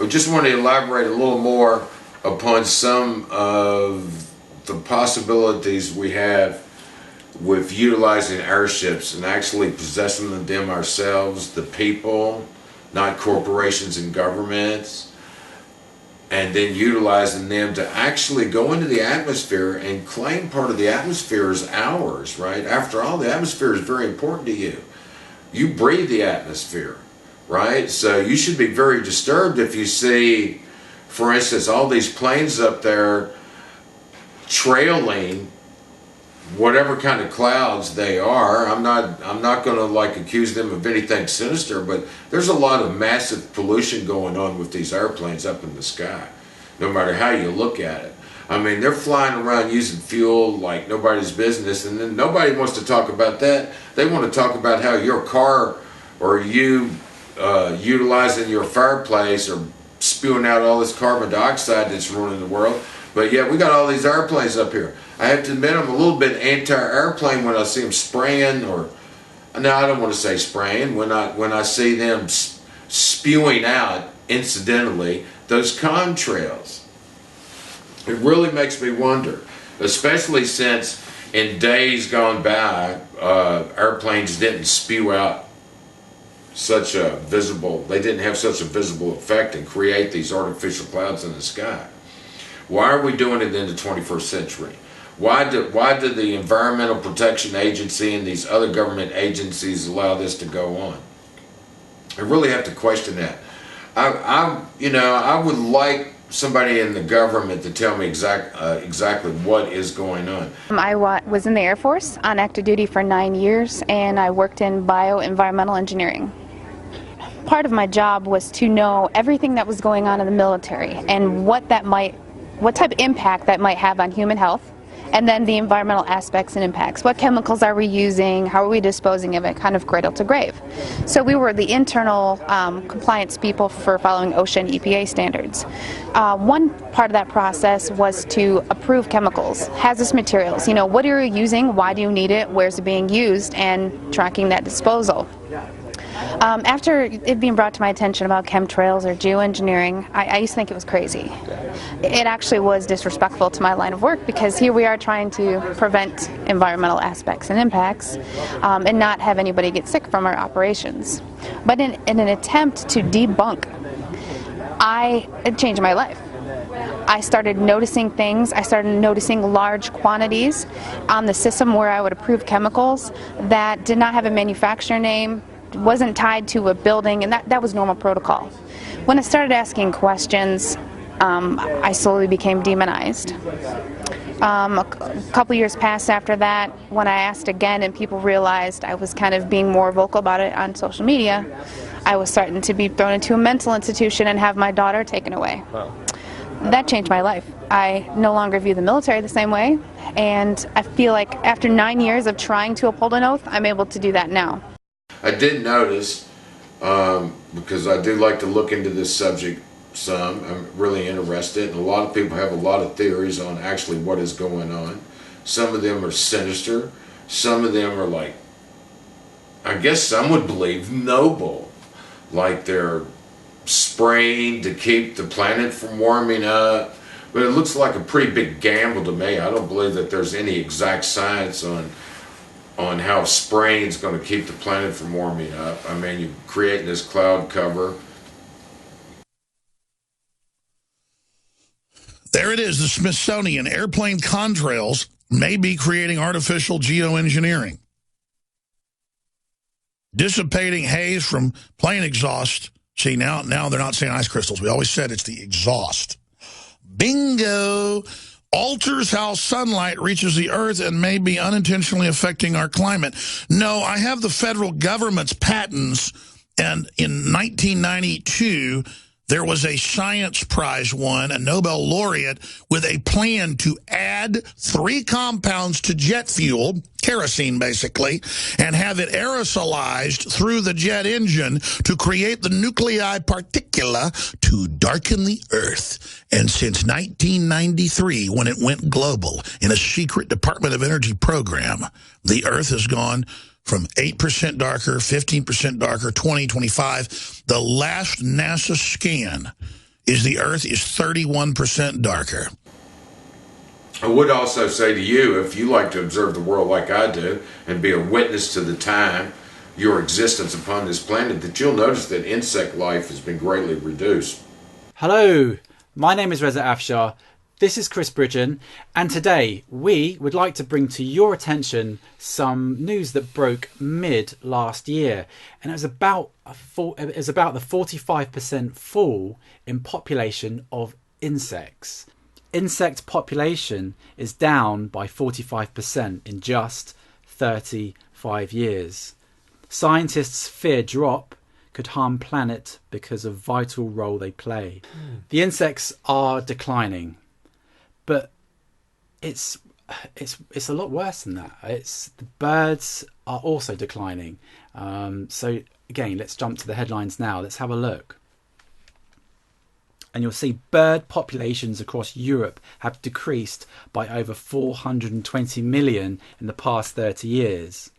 I just want to elaborate a little more upon some of the possibilities we have with utilizing airships and actually possessing them ourselves, the people, not corporations and governments, and then utilizing them to actually go into the atmosphere and claim part of the atmosphere as ours, right? After all, the atmosphere is very important to you. You breathe the atmosphere, right? So you should be very disturbed if you see, for instance, all these planes up there trailing whatever kind of clouds they are. I'm not going to like accuse them of anything sinister, but there's a lot of massive pollution going on with these airplanes up in the sky, no matter how you look at it. I mean, they're flying around using fuel like nobody's business, and then nobody wants to talk about that. They want to talk about how your car or you utilizing your fireplace or spewing out all this carbon dioxide that's ruining the world. But yeah, we got all these airplanes up here. I have to admit, I'm a little bit anti-airplane when I see them spraying, or no, I don't want to say spraying. When I see them spewing out incidentally those contrails, it really makes me wonder. Especially since in days gone by, airplanes didn't spew out such a visible. They didn't have such a visible effect and create these artificial clouds in the sky. Why are we doing it in the 21st century? Why did the Environmental Protection Agency and these other government agencies allow this to go on? I really have to question that. I would like somebody in the government to tell me exactly what is going on. I was in the Air Force on active duty for 9 years, and I worked in bioenvironmental engineering. Part of my job was to know everything that was going on in the military and what type of impact that might have on human health, and then the environmental aspects and impacts. What chemicals are we using? How are we disposing of it? Kind of cradle to grave. So we were the internal compliance people for following OSHA and EPA standards. One part of that process was to approve chemicals, hazardous materials. You know, what are you using? Why do you need it? Where's it being used? And tracking that disposal. After it being brought to my attention about chemtrails or geoengineering, I used to think it was crazy. It actually was disrespectful to my line of work, because here we are trying to prevent environmental aspects and impacts and not have anybody get sick from our operations. But in an attempt to debunk, it changed my life. I started noticing things. I started noticing large quantities on the system where I would approve chemicals that did not have a manufacturer name, wasn't tied to a building, and that was normal protocol. When I started asking questions, I slowly became demonized. A couple years passed after that when I asked again and people realized I was kind of being more vocal about it on social media. I was starting to be thrown into a mental institution and have my daughter taken away. Wow. That changed my life. I no longer view the military the same way, and I feel like after 9 years of trying to uphold an oath, I'm able to do that now. I did notice, because I do like to look into this subject some, I'm really interested, and a lot of people have a lot of theories on actually what is going on. Some of them are sinister, some of them are like, I guess some would believe noble, like they're spraying to keep the planet from warming up, but it looks like a pretty big gamble to me. I don't believe that there's any exact science on how spraying is going to keep the planet from warming up. I mean, you're creating this cloud cover. There it is, the Smithsonian. Airplane contrails may be creating artificial geoengineering. Dissipating haze from plane exhaust. See, now they're not saying ice crystals. We always said it's the exhaust. Bingo! Alters how sunlight reaches the earth and may be unintentionally affecting our climate. No, I have the federal government's patents, and in 1992, there was a science prize won, a Nobel laureate, with a plan to add 3 compounds to jet fuel, kerosene basically, and have it aerosolized through the jet engine to create the nuclei particula to darken the Earth. And since 1993, when it went global in a secret Department of Energy program, the Earth has gone from 8% darker, 15% darker, 20, 25. The last NASA scan is the Earth is 31% darker. I would also say to you, if you like to observe the world like I do and be a witness to the time, your existence upon this planet, that you'll notice that insect life has been greatly reduced. Hello, my name is Reza Afshar. This is Chris Bridgen, and today we would like to bring to your attention some news that broke mid last year, and it was about the 45% fall in population of insects. Insect population is down by 45% in just 35 years. Scientists fear drop could harm planet because of vital role they play. The insects are declining, but it's a lot worse than that. The birds are also declining. So again, let's jump to the headlines now. Let's have a look. And you'll see bird populations across Europe have decreased by over 420 million in the past 30 years.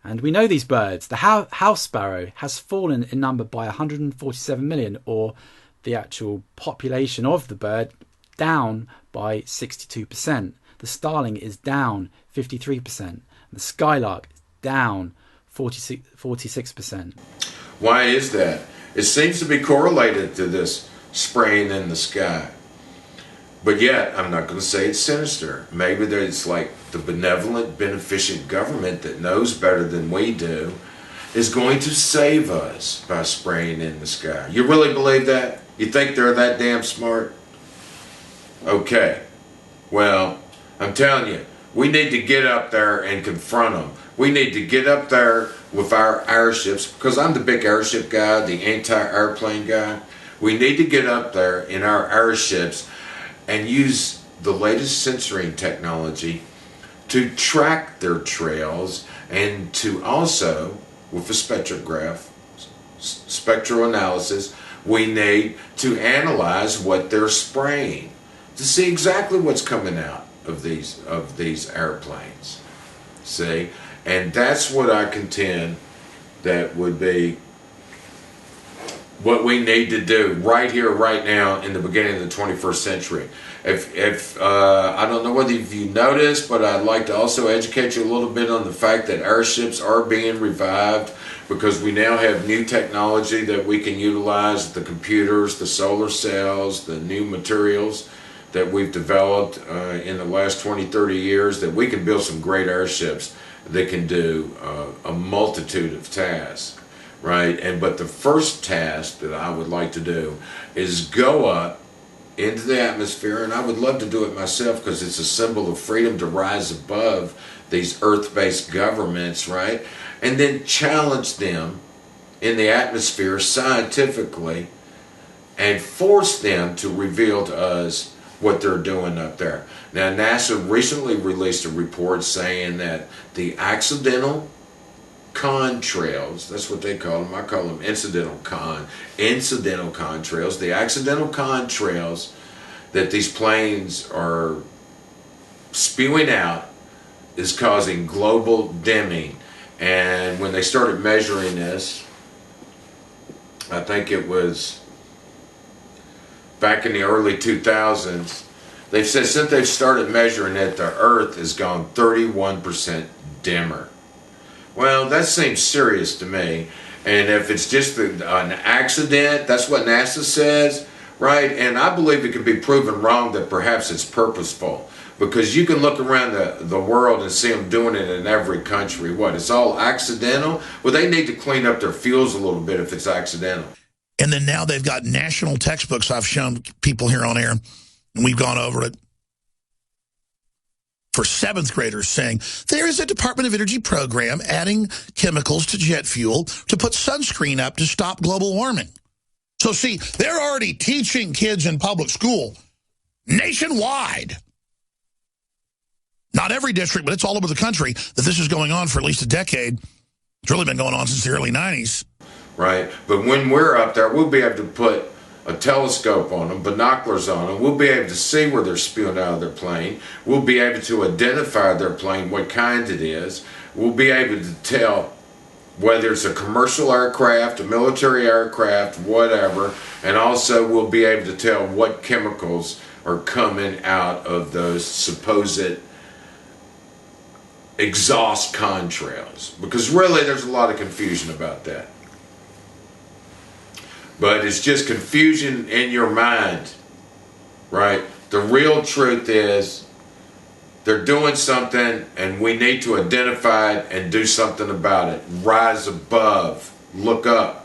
And we know these birds. The house sparrow has fallen in number by 147 million, or the actual population of the bird down by 62%. The starling is down 53%. The skylark is down 46%. Why is that? It seems to be correlated to this spraying in the sky. But yet, I'm not going to say it's sinister. Maybe it's like the benevolent, beneficent government that knows better than we do is going to save us by spraying in the sky. You really believe that? You think they're that damn smart? Okay. Well, I'm telling you, we need to get up there and confront them. We need to get up there with our airships, because I'm the big airship guy, the anti-airplane guy. We need to get up there in our airships and use the latest censoring technology to track their trails, and to also, with the spectrograph, spectral analysis, we need to analyze what they're spraying to see exactly what's coming out of these airplanes. See? And that's what I contend that would be what we need to do right here, right now, in the beginning of the 21st century. If I don't know whether you noticed, but I'd like to also educate you a little bit on the fact that airships are being revived, because we now have new technology that we can utilize, the computers, the solar cells, the new materials that we've developed in the last 20, 30 years, that we can build some great airships that can do a multitude of tasks. Right? But the first task that I would like to do is go up into the atmosphere, and I would love to do it myself because it's a symbol of freedom to rise above these earth-based governments, right? And then challenge them in the atmosphere scientifically and force them to reveal to us what they're doing up there. Now, NASA recently released a report saying that the accidental contrails, that's what they call them, I call them incidental contrails, the accidental contrails that these planes are spewing out is causing global dimming. And when they started measuring this, I think it was back in the early 2000s, they've said since they've started measuring it, the Earth has gone 31% dimmer. Well, that seems serious to me. And if it's just an accident, that's what NASA says, right? And I believe it can be proven wrong that perhaps it's purposeful. Because you can look around the world and see them doing it in every country. What, it's all accidental? Well, they need to clean up their fuels a little bit if it's accidental. And then now they've got national textbooks I've shown people here on air, and we've gone over it, for 7th graders, saying there is a Department of Energy program adding chemicals to jet fuel to put sunscreen up to stop global warming. So see, they're already teaching kids in public school nationwide, not every district, but it's all over the country, that this is going on for at least a decade. It's really been going on since the early 90s. Right, but when we're up there, we'll be able to put a telescope on them, binoculars on them. We'll be able to see where they're spewing out of their plane. We'll be able to identify their plane, what kind it is. We'll be able to tell whether it's a commercial aircraft, a military aircraft, whatever, and also we'll be able to tell what chemicals are coming out of those supposed exhaust contrails, because really there's a lot of confusion about that. But it's just confusion in your mind, right? The real truth is they're doing something and we need to identify it and do something about it. Rise above, look up.